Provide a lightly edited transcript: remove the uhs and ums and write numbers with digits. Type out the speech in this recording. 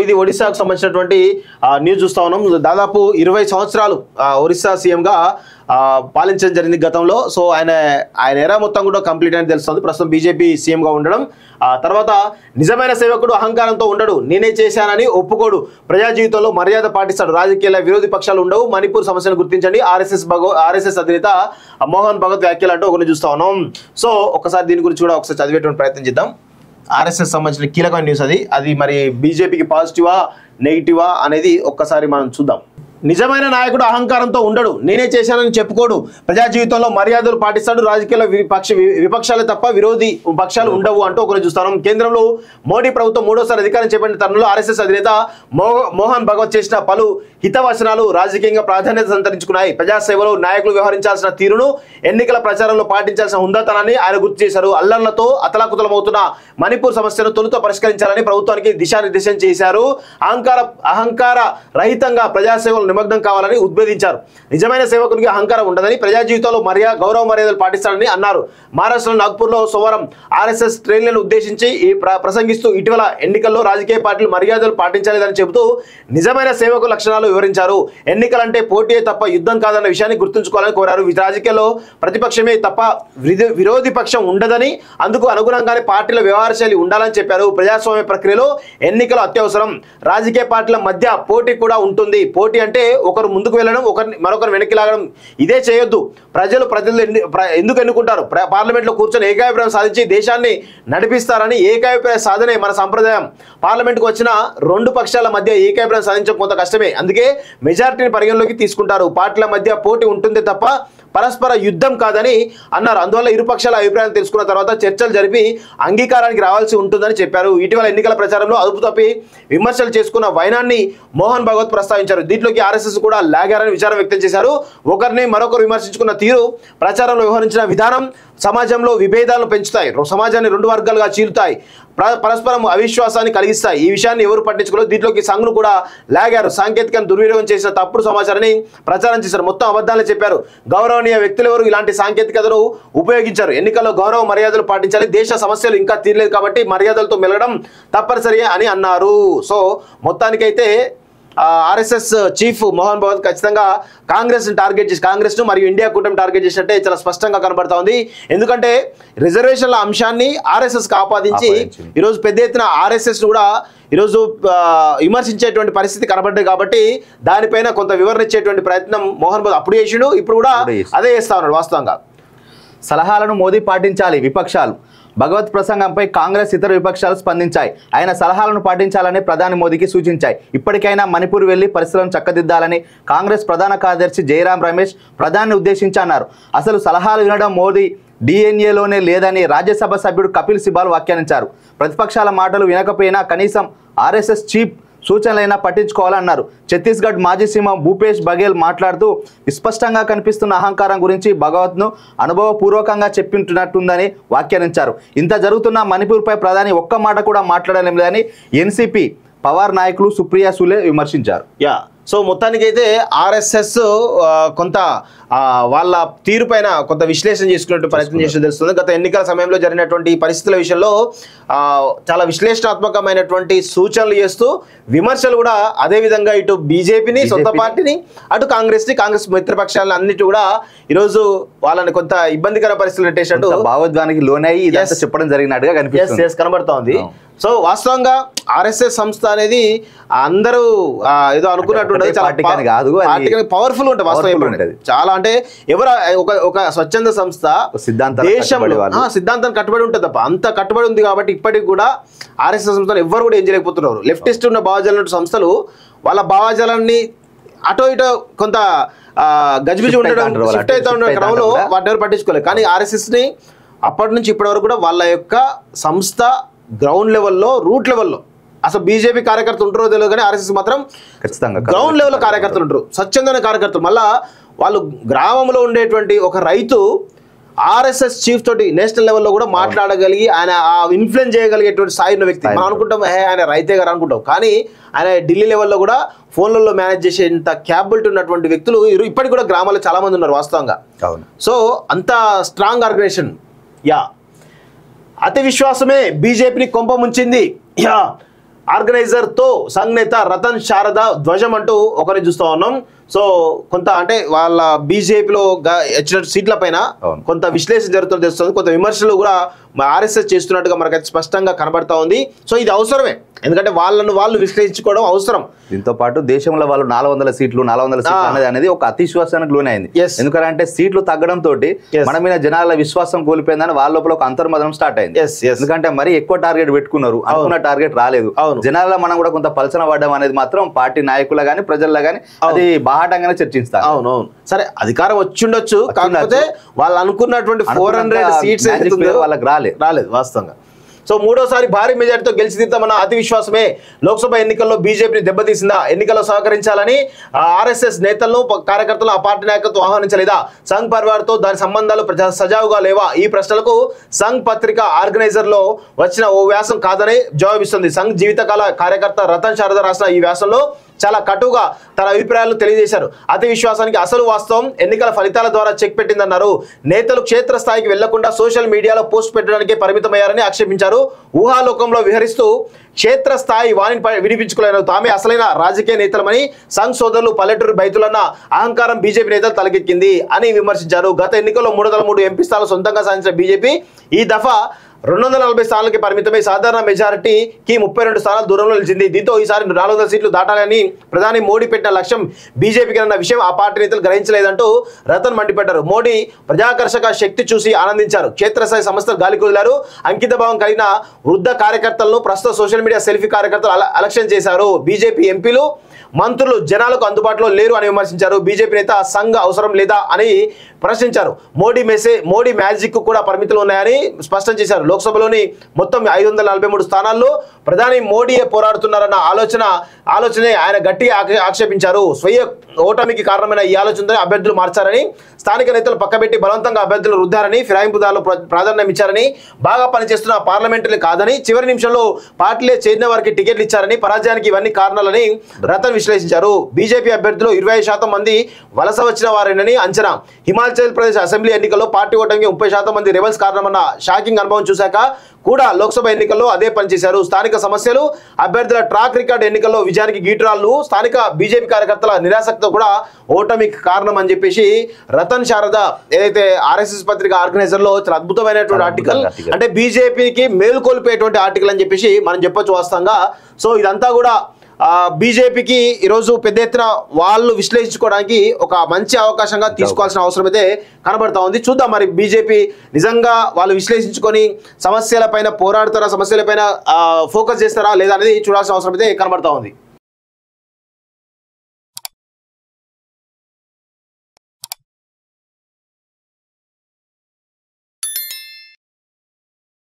ఇది ఒడిశాకు సంబంధించినటువంటి న్యూస్ చూస్తా ఉన్నాం. దాదాపు 20 సంవత్సరాలు ఒరిస్సా సీఎంగా పాలించడం జరిగింది గతంలో. సో ఆయన ఎరా మొత్తం కూడా కంప్లీట్ అని తెలుస్తుంది. ప్రస్తుతం బీజేపీ సీఎంగా ఉండడం. తర్వాత నిజమైన సేవకుడు అహంకారంతో ఉండడు, నేనే చేశానని ఒప్పుకోడు, ప్రజా జీవితంలో మర్యాద పాటిస్తాడు, రాజకీయాల విరోధి పక్షాలు ఉండవు, మణిపూర్ సమస్యను గుర్తించండి, ఆర్ఎస్ఎస్ అధినేత మోహన్ భగవత్ వ్యాఖ్యలు అంటూ ఒకరిని చూస్తా ఉన్నాం. సో ఒకసారి దీని గురించి కూడా ఒకసారి చదివేటువంటి ప్రయత్నం చేద్దాం. ఆర్ఎస్ఎస్ సంబంధించిన కీలకమైన న్యూస్ అది మరి బీజేపీకి పాజిటివా నెగిటివా అనేది ఒక్కసారి మనం చూద్దాం. నిజమైన నాయకుడు అహంకారంతో ఉండడు, నేనే చేశానని చెప్పుకోడు, ప్రజా జీవితంలో మర్యాదలు పాటిస్తాడు, రాజకీయాల విపక్షాలే తప్ప విరోధి పక్షాలు ఉండవు అంటూ ఒకరు చూస్తాం. కేంద్రంలో మోడీ ప్రభుత్వం 3వ అధికారం చేపట్టిన తరుణంలో ఆర్ఎస్ఎస్ అధినేత మోహన్ భగవత్ చేసిన పలు హితవచనాలు రాజకీయంగా ప్రాధాన్యత సంతరించుకున్నాయి. ప్రజాసేవలో నాయకులు వ్యవహరించాల్సిన తీరును, ఎన్నికల ప్రచారంలో పాటించాల్సిన హుందాతనాన్ని ఆయన గుర్తు చేశారు. అల్లర్లతో అతలాకుతలమవుతున్న మణిపూర్ సమస్యను తొలుత పరిష్కరించాలని ప్రభుత్వానికి దిశానిర్దేశం చేశారు. అహంకార రహితంగా ప్రజాసేవలు నిమగ్నం కావాలని ఉద్బోధించారు. నిజమైన సేవకునికి అహంకారం ఉండదని, ప్రజా జీవితంలో గౌరవ మర్యాదలు పాటిస్తారని అన్నారు. మహారాష్ట్రలో నాగ్పూర్లో సోమవారం ఆర్ఎస్ఎస్ శ్రేణులను ఉద్దేశించి ప్రసంగిస్తూ ఇటీవల ఎన్నికల్లో రాజకీయ పార్టీలు మర్యాదలు పాటించలేదని చెబుతూ నిజమైన సేవకు లక్షణాలు వివరించారు. ఎన్నికలంటే పోటీయే తప్ప యుద్ధం కాదన్న విషయాన్ని గుర్తుంచుకోవాలని కోరారు. రాజకీయాల్లో ప్రతిపక్షమే తప్ప విరోధి పక్షం ఉండదని, అందుకు అనుగుణంగానే పార్టీల వ్యవహార శైలి ఉండాలని చెప్పారు. ప్రజాస్వామ్య ప్రక్రియలో ఎన్నికలు అత్యవసరం, రాజకీయ పార్టీల మధ్య పోటీ కూడా ఉంటుంది. పోటీ అంటే ఒకరు ముందుకు వెళ్ళడం, మరొకరు వెనక్కి లాగడం, ఇదే చేయొద్దు. ప్రజలు ఎందుకు ఎన్నుకుంటారు? పార్లమెంట్లో కూర్చొని ఏకాభిప్రాయం సాధించి దేశాన్ని నడిపిస్తారని. ఏకాభిప్రాయ సాధనే మన సంప్రదాయం. పార్లమెంట్కు వచ్చిన 2 పక్షాల మధ్య ఏకాభిప్రాయం సాధించడం కొంత కష్టమే, అందుకే మెజారిటీని పరిగణలోకి తీసుకుంటారు. పార్టీల మధ్య పోటీ ఉంటుంది తప్ప పరస్పర యుద్ధం కాదని అన్నారు. అందువల్ల ఇరు పక్షాల అభిప్రాయాలు తెలుసుకున్న తర్వాత చర్చలు జరిపి అంగీకారానికి రావాల్సి ఉంటుందని చెప్పారు. ఇటీవల ఎన్నికల ప్రచారంలో అదుపు తప్పి విమర్శలు చేసుకున్న వైనాన్ని మోహన్ భగవత్ ప్రస్తావించారు. దీంట్లోకి ఆర్ఎస్ఎస్ కూడా లాగారని విచారం వ్యక్తం చేశారు. ఒకరిని మరొకరు విమర్శించుకున్న తీరు, ప్రచారంలో వ్యవహరించిన విధానం సమాజంలో విభేదాలను పెంచుతాయి, సమాజాన్ని 2 వర్గాలుగా చీలుతాయి, పరస్పరం అవిశ్వాసాన్ని కలిగిస్తాయి. ఈ విషయాన్ని ఎవరు పట్టించుకోలేదు. దీంట్లోకి సంఘ్ను కూడా లాగారు. సాంకేతికను దుర్వినియోగం చేసిన తప్పుడు సమాచారాన్ని ప్రచారం చేశారు. మొత్తం అబద్ధాలే చెప్పారు. గౌరవనీయ వ్యక్తులు ఎవరు ఇలాంటి సాంకేతికతను ఉపయోగించారు. ఎన్నికల్లో గౌరవ మర్యాదలు పాటించాలి, దేశ సమస్యలు ఇంకా తీరలేదు కాబట్టి మర్యాదలతో మెలగడం తప్పనిసరి అని అన్నారు. మొత్తానికైతే ఆర్ఎస్ఎస్ చీఫ్ మోహన్ భగవత్ ఖచ్చితంగా కాంగ్రెస్ను మరియు ఇండియా కూటమి టార్గెట్ చేసినట్టే చాలా స్పష్టంగా కనబడతా ఉంది. ఎందుకంటే రిజర్వేషన్ల అంశాన్ని ఆర్ఎస్ఎస్కి ఆపాదించి ఈరోజు పెద్ద ఎత్తున ఆర్ఎస్ఎస్ కూడా ఈరోజు విమర్శించేటువంటి పరిస్థితి కనబడ్డాయి. కాబట్టి దానిపైన కొంత వివరణ ఇచ్చేటువంటి ప్రయత్నం మోహన్ భగవత్ అప్పుడు చేసిండు, ఇప్పుడు కూడా అదే చేస్తా ఉన్నాడు. వాస్తవంగా సలహాలను మోదీ పాటించాలి, విపక్షాలు భగవత్ ప్రసంగంపై కాంగ్రెస్ ఇతర విపక్షాలు స్పందించాయి. ఆయన సలహాలను పాటించాలని ప్రధాని మోదీకి సూచించాయి. ఇప్పటికైనా మణిపూర్ వెళ్లి పరిస్థితులను చక్కదిద్దాలని కాంగ్రెస్ ప్రధాన కార్యదర్శి జయరాం రమేష్ ప్రధాని ఉద్దేశించి అన్నారు. అసలు సలహాలు వినడం మోదీ డిఎన్ఏలోనే లేదని రాజ్యసభ సభ్యుడు కపిల్ సిబాల్ వ్యాఖ్యానించారు. ప్రతిపక్షాల మాటలు వినకపోయినా కనీసం ఆర్ఎస్ఎస్ చీఫ్ సూచనలైనా పట్టించుకోవాలన్నారు. ఛత్తీస్గఢ్ మాజీ సీఎం భూపేష్ బఘేల్ మాట్లాడుతూ విస్పష్టంగా కనిపిస్తున్న అహంకారం గురించి భగవత్ను అనుభవపూర్వకంగా చెప్పింటున్నట్టుందని వ్యాఖ్యానించారు. ఇంత జరుగుతున్న మణిపూర్పై ప్రధాని ఒక్క మాట కూడా మాట్లాడలేం లేదని ఎన్సీపీ పవార్ నాయకులు సుప్రియా సూలే విమర్శించారు. సో మొత్తానికైతే ఆర్ఎస్ఎస్ కొంత వాళ్ళ తీరు పైన కొంత విశ్లేషణ చేసుకున్నట్టు ప్రయత్నం చేసి తెలుస్తుంది. గత ఎన్నికల సమయంలో జరిగినటువంటి పరిస్థితుల విషయంలో చాలా విశ్లేషణాత్మకమైనటువంటి సూచనలు చేస్తూ విమర్శలు కూడా అదేవిధంగా ఇటు బీజేపీని, సొంత పార్టీని, అటు కాంగ్రెస్ మిత్రపక్షాలను అన్నిటి కూడా ఈరోజు వాళ్ళని కొంత ఇబ్బందికర పరిస్థితులు పెట్టేసినట్టు భావోద్వానికి లోనయ్యి చెప్పడం జరిగినట్టుగా కనబడతా ఉంది. సో వాస్తవంగా ఆర్ఎస్ఎస్ సంస్థ అనేది అందరూ ఏదో అనుకున్నట్టు పవర్ఫుల్ ఉంటుంది. వాస్తవం చాలా అంటే ఎవరు ఒక స్వచ్ఛంద సంస్థ సిద్ధాంతాన్ని కట్టుబడి ఉంటుంది తప్ప అంత కట్టుబడి ఉంది కాబట్టి ఇప్పటికి కూడా ఆర్ఎస్ఎస్ సంస్థను ఎవరు కూడా ఏం చేయలేకపోతున్నారు. లెఫ్టిస్ట్ ఉన్న భావజాల సంస్థలు వాళ్ళ భావజాలాన్ని అటో ఇటో కొంత గజిబిజి ఉండడం, షిఫ్ట్ అవుతా ఉన్న క్రమంలో వాటిని ఎవరు పట్టించుకోలేదు. కానీ ఆర్ఎస్ఎస్ని అప్పటి నుంచి ఇప్పటి వరకు కూడా వాళ్ళ యొక్క సంస్థ గ్రౌండ్ లెవెల్లో, రూట్ లెవెల్లో, అసలు బీజేపీ కార్యకర్తలు ఉంటారో తెలియదు కానీ ఆర్ఎస్ఎస్ మాత్రం ఖచ్చితంగా గ్రౌండ్ లెవెల్లో కార్యకర్తలు ఉంటారు, స్వచ్ఛందమైన కార్యకర్తలు. మళ్ళా వాళ్ళు గ్రామంలో ఉండేటువంటి ఒక రైతు ఆర్ఎస్ఎస్ చీఫ్ తోటి నేషనల్ లెవెల్లో కూడా మాట్లాడగలిగి ఆయన ఇన్ఫ్లుయెన్స్ చేయగలిగేటువంటి స్థాయి ఉన్న వ్యక్తి. మనం అనుకుంటాం ఆయన రైతే గారు అనుకుంటాం, కానీ ఆయన ఢిల్లీ లెవెల్లో కూడా ఫోన్లలో మేనేజ్ చేసేంత క్యాపబిలిటీ ఉన్నటువంటి వ్యక్తులు ఇప్పటికి కూడా గ్రామాల్లో చాలా మంది ఉన్నారు వాస్తవంగా. సో అంత స్ట్రాంగ్ ఆర్గనైజేషన్. అతి విశ్వాసమే బీజేపీని కొంప ముంచింది. ఆర్గనైజర్ తో సంఘ్ నేత రతన్ శారద ధ్వజం అంటూ ఒకరిని చూస్తా ఉన్నాం. సో కొంత అంటే వాళ్ళ బీజేపీలో వచ్చిన సీట్ల పైన కొంత విశ్లేషణ జరుగుతుంది తెలుస్తుంది, కొంత విమర్శలు కూడా ఆర్ఎస్ఎస్ చేస్తున్నట్టుగా మనకైతే స్పష్టంగా కనబడతా ఉంది. సో ఇది అవసరమే, ఎందుకంటే వాళ్ళు విశ్లేషించుకోవడం అవసరం. దీంతో పాటు దేశంలో వాళ్ళు 400 సీట్లు అనేది ఒక అతిశ్వాసానికి లోనైంది. ఎందుకంటే సీట్లు తగ్గడం తోటి మన మీద జనాల విశ్వాసం కోల్పోయిందని వాళ్ళ లోపల ఒక అంతర్మదనం స్టార్ట్ అయింది. ఎందుకంటే మరి ఎక్కువ టార్గెట్ పెట్టుకున్నారు, అనుకున్న టార్గెట్ రాలేదు. జనాల మనం కూడా కొంత పలచన పడడం అనేది మాత్రం పార్టీ నాయకులు గానీ ప్రజల్లో గానీ అది బాహాటంగానే చర్చిస్తారు. అవునవును, సరే అధికారం వచ్చిండొచ్చు, కాకపోతే వాళ్ళు అనుకున్నటువంటి 400 సీట్స్ వాళ్ళకి రాలేదు వాస్తవంగా. సో మూడోసారి భారీ మెజార్టీతో గెలిచి తీర్తామన్న అతి విశ్వాసమే లోక్సభ ఎన్నికల్లో బీజేపీని దెబ్బతీసిందా? ఎన్నికల్లో సహకరించాలని ఆర్ఎస్ఎస్ నేతలను కార్యకర్తలు ఆ పార్టీ నాయకత్వం ఆహ్వానించలేదా? సంఘ్ పరివార్ తో దాని సంబంధాలు సజావుగా లేవా? ఈ ప్రశ్నలకు సంఘ్ పత్రిక ఆర్గనైజర్ లో వచ్చిన ఓ వ్యాసం కాదని జవాబిస్తుంది. సంఘ్ జీవితకాల కార్యకర్త రతన్ శారద రాసిన ఈ వ్యాసంలో చాలా కటుగా తన అభిప్రాయాలు తెలియజేశారు. అతి విశ్వాసానికి అసలు వాస్తవం ఎన్నికల ఫలితాల ద్వారా చెక్ పెట్టిందన్నారు. నేతలు క్షేత్రస్థాయికి వెళ్లకుండా సోషల్ మీడియాలో పోస్ట్ పెట్టడానికే పరిమితమయ్యారని ఆక్షేపించారు. ఊహాలోకంలో విహరిస్తూ క్షేత్రస్థాయి వాణిని వినిపించుకోలేరు. తామే అసలైన రాజకీయ నేతలమని సంఘ్ సోదరులు పల్లెటూరు బైతులన్న అహంకారం బీజేపీ నేతలు తలకెక్కింది అని విమర్శించారు. గత ఎన్నికల్లో 303 ఎంపీ స్థానాలు సొంతంగా సాధించిన బీజేపీ ఈ దఫా 240 స్థానాలకి పరిమితమై సాధారణ మెజారిటీకి 32 స్థానాలు దూరంలో నిలిచింది. దీంతో ఈసారి 400 సీట్లు దాటాలని ప్రధాని మోడీ పెట్టిన లక్ష్యం బీజేపీకి అన్న విషయం ఆ పార్టీ నేతలు గ్రహించలేదంటూ రతన్ మండిపడ్డారు. మోడీ ప్రజాకర్షక శక్తి చూసి ఆనందించారు. క్షేత్రస్థాయి సంస్థలు గాలికి వదిలారు. అంకిత భావం కలిగిన వృద్ధ కార్యకర్తలను ప్రస్తుత సోషల్ మీడియా సెల్ఫీ కార్యకర్తలు అలక్ష్యం చేశారు. బీజేపీ ఎంపీలు మంత్రులు జనాలకు అందుబాటులో లేరు అని విమర్శించారు. బీజేపీ నేత సంఘ్ అవసరం లేదా అని ప్రశ్నించారు. మోడీ మ్యాజిక్ కూడా పరిమితులు ఉన్నాయని స్పష్టం చేశారు. లోక్సభలోని మొత్తం 543 స్థానాల్లో ప్రధాని మోడీయే పోరాడుతున్నారన్న ఆలోచనే ఆయన గట్టిగా ఆక్షేపించారు. స్వీయ ఓటమికి కారణమైన ఈ ఆలోచనతో అభ్యర్థులు మార్చారని, స్థానిక నేతలు పక్కబెట్టి బలవంతంగా అభ్యర్థులు రుద్దారని, ఫిరాయింపుదారులు ప్రాధాన్యం ఇచ్చారని, బాగా పనిచేస్తున్న పార్లమెంటరీ కాదని, చివరి నిమిషంలో పార్టీలే చేరిన వారికి టికెట్లు ఇచ్చారని, పరాజయానికి ఇవన్నీ కారణాలని రతన్ విశ్లేషించారు. బీజేపీ అభ్యర్థులు 20% మంది వలస వచ్చిన వారేనని అంచనా. హిమాచల్ ప్రదేశ్ అసెంబ్లీ ఎన్నికల్లో పార్టీ ఓటమికి 30% మంది రెబల్స్ కారణమన్న షాకింగ్ అనుభవం చూశాక కూడా లోక్సభ ఎన్నికల్లో అదే పనిచేశారు. స్థానిక సమస్యలు, అభ్యర్థుల ట్రాక్ రికార్డు ఎన్నికల్లో విజయానికి గీటురాళ్ళు, స్థానిక బీజేపీ కార్యకర్తల నిరాసక్తితో కూడా ఓటమికి కారణం అని చెప్పేసి రతన్ శారద ఏదైతే ఆర్ఎస్ఎస్ పత్రిక ఆర్గనైజర్ లో చాలా అద్భుతమైనటువంటి ఆర్టికల్, అంటే బీజేపీకి మేలుకొల్పేటువంటి ఆర్టికల్ అని చెప్పేసి మనం చెప్పొచ్చు వాస్తవంగా. సో ఇదంతా కూడా బీజేపీకి ఈరోజు పెద్ద ఎత్తున వాళ్ళు విశ్లేషించుకోవడానికి ఒక మంచి అవకాశంగా తీసుకోవాల్సిన అవసరం అయితే కనబడతా ఉంది. చూద్దాం మరి బీజేపీ నిజంగా వాళ్ళు విశ్లేషించుకొని సమస్యలపైన పోరాడతారా, సమస్యలపైన ఫోకస్ చేస్తారా లేదా అనేది చూడాల్సిన అవసరం అయితే కనబడతా ఉంది.